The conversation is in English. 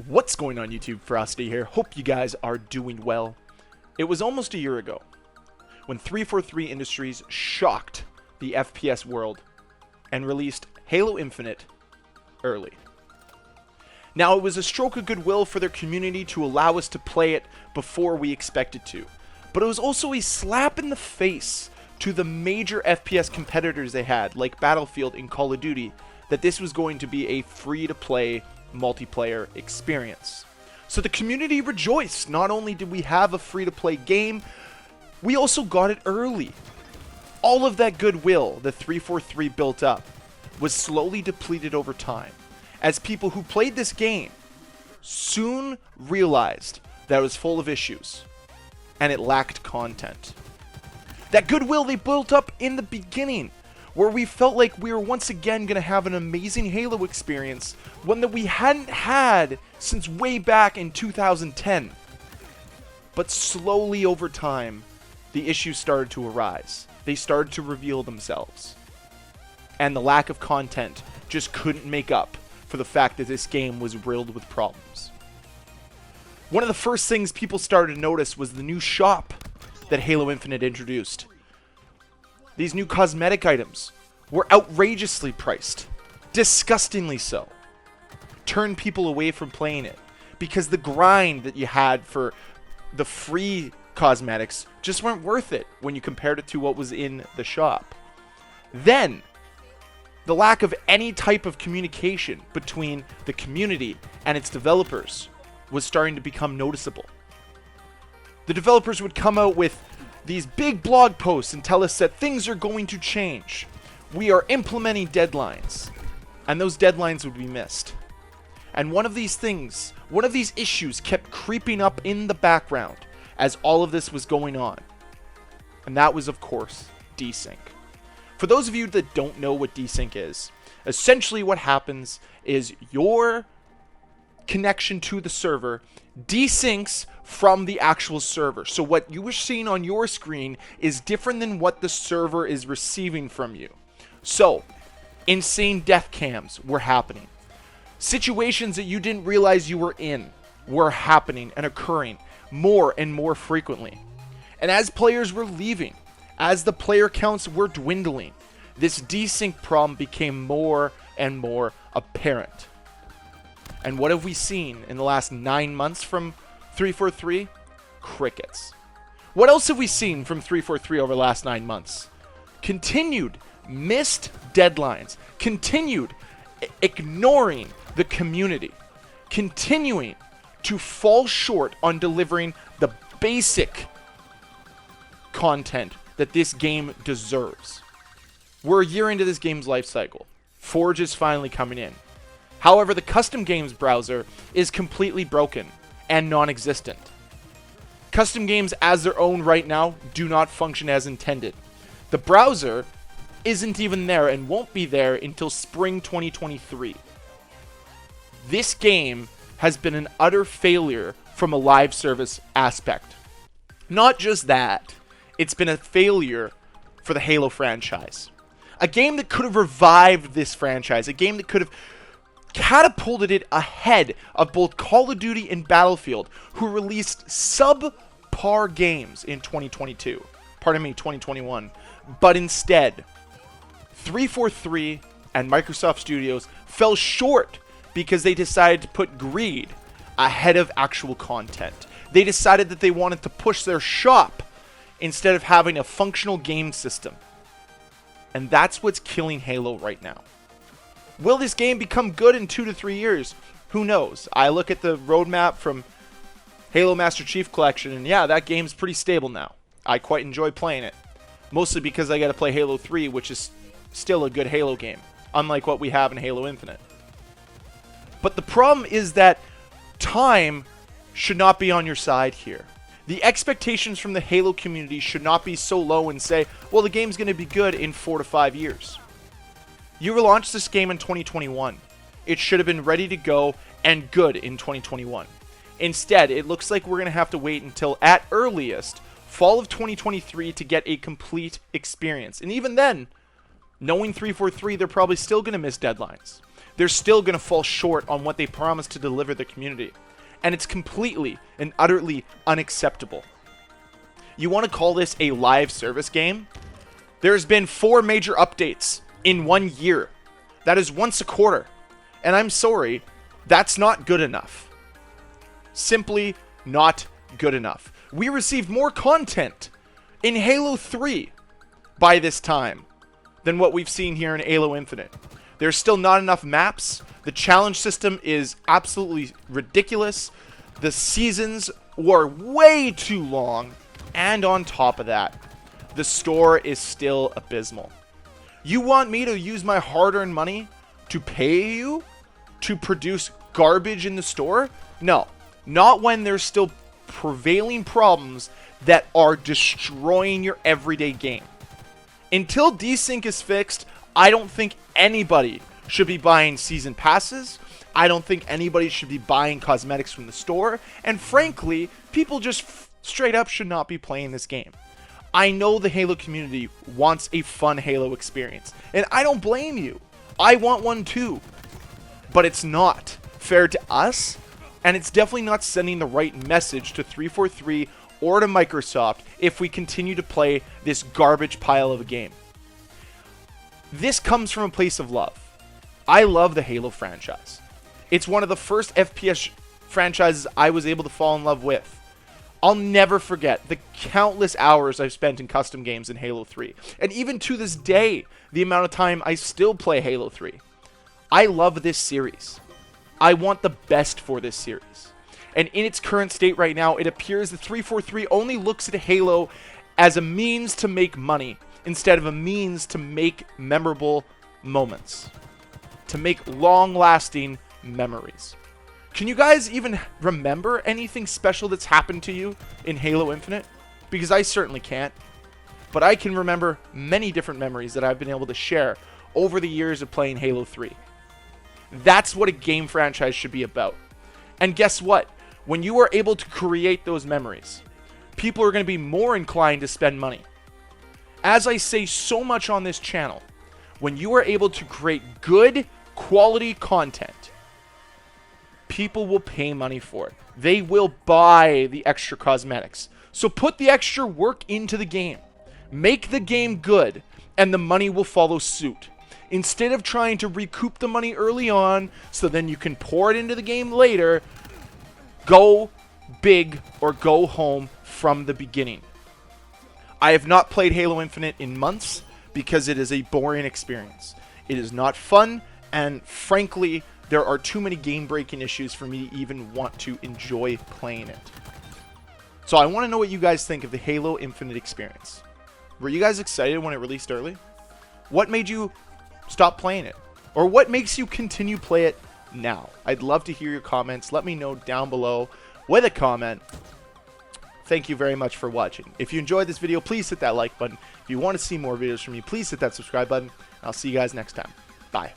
What's going on YouTube? Ferocity here. Hope you guys are doing well. It was almost a year ago when 343 Industries shocked the FPS world and released Halo Infinite early. Now, it was a stroke of goodwill for their community to allow us to play it before we expected to, but it was also a slap in the face to the major FPS competitors they had, like Battlefield and Call of Duty, that this was going to be a free-to-play multiplayer experience. So the community rejoiced. Not only did we have a free-to-play game, we also got it early. All of that goodwill that 343 built up was slowly depleted over time, as people who played this game soon realized that it was full of issues and it lacked content. That goodwill they built up in the beginning, where we felt like we were once again going to have an amazing Halo experience, one that we hadn't had since way back in 2010. But slowly over time, the issues started to arise. They started to reveal themselves. And the lack of content just couldn't make up for the fact that this game was riddled with problems. One of the first things people started to notice was the new shop that Halo Infinite introduced. These new cosmetic items were outrageously priced, disgustingly so. Turned people away from playing it because the grind that you had for the free cosmetics just weren't worth it when you compared it to what was in the shop. Then, the lack of any type of communication between the community and its developers was starting to become noticeable. The developers would come out with these big blog posts and tell us that things are going to change. We are implementing deadlines. And those deadlines would be missed. And one of these issues kept creeping up in the background as all of this was going on. And that was, of course, desync. For those of you that don't know what desync is, essentially what happens is your connection to the server desyncs from the actual server. So what you were seeing on your screen is different than what the server is receiving from you. So, insane death cams were happening. Situations that you didn't realize you were in were happening and occurring more and more frequently. And as players were leaving, as the player counts were dwindling, this desync problem became more and more apparent. And what have we seen in the last 9 months from 343? Crickets. What else have we seen from 343 over the last 9 months? Continued missed deadlines. Continued ignoring the community. Continuing to fall short on delivering the basic content that this game deserves. We're a year into this game's life cycle. Forge is finally coming in. However, the custom games browser is completely broken and non-existent. Custom games as their own right now do not function as intended. The browser isn't even there and won't be there until spring 2023. This game has been an utter failure from a live service aspect. Not just that, it's been a failure for the Halo franchise. A game that could have revived this franchise, a game that could have catapulted it ahead of both Call of Duty and Battlefield, who released subpar games in 2021. But instead, 343 and Microsoft Studios fell short because they decided to put greed ahead of actual content. They decided that they wanted to push their shop instead of having a functional game system. And that's what's killing Halo right now. Will this game become good in 2 to 3 years? Who knows? I look at the roadmap from Halo Master Chief Collection, and yeah, that game's pretty stable now. I quite enjoy playing it. Mostly because I got to play Halo 3, which is still a good Halo game, unlike what we have in Halo Infinite. But the problem is that time should not be on your side here. The expectations from the Halo community should not be so low and say, well, the game's going to be good in 4 to 5 years. You relaunched this game in 2021. It should have been ready to go and good in 2021. Instead, it looks like we're going to have to wait until, at earliest, fall of 2023 to get a complete experience. And even then, knowing 343, they're probably still going to miss deadlines. they're still going to fall short on what they promised to deliver the community. And it's completely and utterly unacceptable. You want to call this a live service game? There's been 4 major updates in 1 year. That is once a quarter. And I'm sorry, that's not good enough. Simply not good enough. We received more content in Halo 3 by this time than what we've seen here in Halo Infinite. There's still not enough maps. The challenge system is absolutely ridiculous. The seasons were way too long. And on top of that, the store is still abysmal. You want me to use my hard-earned money to pay you to produce garbage in the store? No, not when there's still prevailing problems that are destroying your everyday game. Until desync is fixed, I don't think anybody should be buying season passes. I don't think anybody should be buying cosmetics from the store. And frankly, people just straight up should not be playing this game. I know the Halo community wants a fun Halo experience, and I don't blame you. I want one too. But it's not fair to us, and it's definitely not sending the right message to 343 or to Microsoft if we continue to play this garbage pile of a game. This comes from a place of love. I love the Halo franchise. It's one of the first FPS franchises I was able to fall in love with. I'll never forget the countless hours I've spent in custom games in Halo 3. And even to this day, the amount of time I still play Halo 3. I love this series. I want the best for this series. And in its current state right now, it appears that 343 only looks at Halo as a means to make money instead of a means to make memorable moments. To make long-lasting memories. Can you guys even remember anything special that's happened to you in Halo Infinite? Because I certainly can't. But I can remember many different memories that I've been able to share over the years of playing Halo 3. That's what a game franchise should be about. And guess what? When you are able to create those memories, people are going to be more inclined to spend money. As I say so much on this channel, when you are able to create good quality content, people will pay money for it. They will buy the extra cosmetics. So put the extra work into the game. Make the game good, and the money will follow suit. Instead of trying to recoup the money early on, so then you can pour it into the game later, go big or go home from the beginning. I have not played Halo Infinite in months because it is a boring experience. It is not fun, and frankly, there are too many game-breaking issues for me to even want to enjoy playing it. So I want to know what you guys think of the Halo Infinite experience. Were you guys excited when it released early? What made you stop playing it? Or what makes you continue play it now? I'd love to hear your comments. Let me know down below with a comment. Thank you very much for watching. If you enjoyed this video, please hit that like button. If you want to see more videos from me, please hit that subscribe button. I'll see you guys next time. Bye.